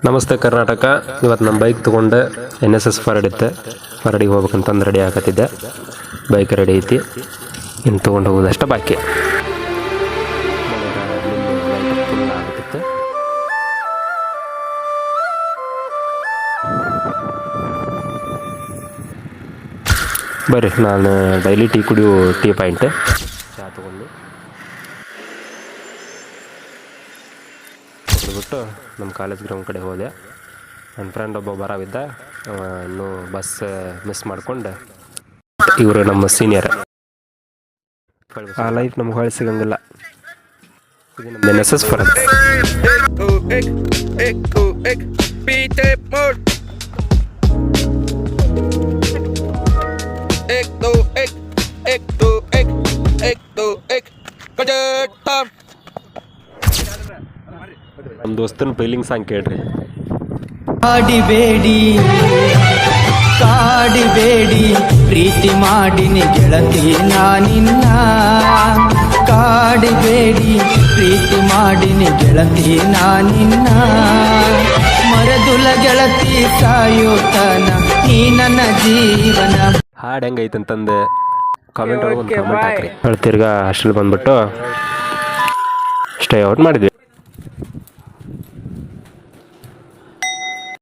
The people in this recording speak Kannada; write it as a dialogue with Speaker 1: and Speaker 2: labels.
Speaker 1: ನಮಸ್ತೆ ಕರ್ನಾಟಕ. ಇವತ್ತು ನಮ್ಮ ಬೈಕ್ ತೊಗೊಂಡು NSS ಫರಡಿಗೆ ಹೋಗ್ಬೇಕಂತಂದು ರೆಡಿ ಆಗತ್ತಿದ್ದೆ. ಬೈಕ್ ರೆಡಿ ಐತಿ, ಇನ್ನು ತೊಗೊಂಡು ಹೋಗೋದಷ್ಟ ಬಾಕಿ. ಬರ್ರಿ, ನಾನು ಡೈಲಿ ಟೀ ಕುಡಿಯೋ ಟೀ ಪಾಯಿಂಟ್ ಚಹಾ ತೊಗೊಂಡು ಬಿಟ್ಟು ನಮ್ಮ ಕಾಲೇಜ್ ಗ್ರೌಂಡ್ ಕಡೆ ಹೋದೆ. ನನ್ನ ಫ್ರೆಂಡ್ ಒಬ್ಬ ಬರಾವಿದ್ದ, ಇನ್ನೂ ಬಸ್ ಮಿಸ್ ಮಾಡ್ಕೊಂಡು. ಇವರು ನಮ್ಮ ಸೀನಿಯರ್. ಆ ಲೈಫ್ ನಮ್ಗೆ ಹೊಳೆ ಸಿಗಂಗಿಲ್ಲ. ಇದು ನಮ್ಮ NSS ಫರಡ್. ನಮ್ಮ ದೋಸ್ತನ ಪೈಲಿಂಗ್ ಸಾಂಗ್ ಕೇಳ್ರಿ.
Speaker 2: ಕಾಡಿಬೇಡಿ ಪ್ರೀತಿ ಮಾಡಿನಿ ಗೆಳತಿ ನಾನಿನ್ನ, ಕಾಡಿಬೇಡಿ ಪ್ರೀತಿ ಮಾಡಿನಿ ಗೆಳತಿ ನಾನಿನ್ನ, ಮರದುಲ ಗೆಳತಿ ಸಾಯುತನ ನೀ ನನ್ನ ಜೀವನ.
Speaker 1: ಹಾಡು ಹೆಂಗೈತಂತಂದು ಕಾಮೆಂಟ್ ಒಳಗೆ ಒಂದು ಕಾಮೆಂಟ್ ಹಾಕ್ರಿ. ತಿರ್ಗಾ ಹಾಸ್ಟೆಲ್ ಬಂದ್ಬಿಟ್ಟು ಸ್ಟೇ ಔಟ್ ಮಾಡಿದ್ವಿ.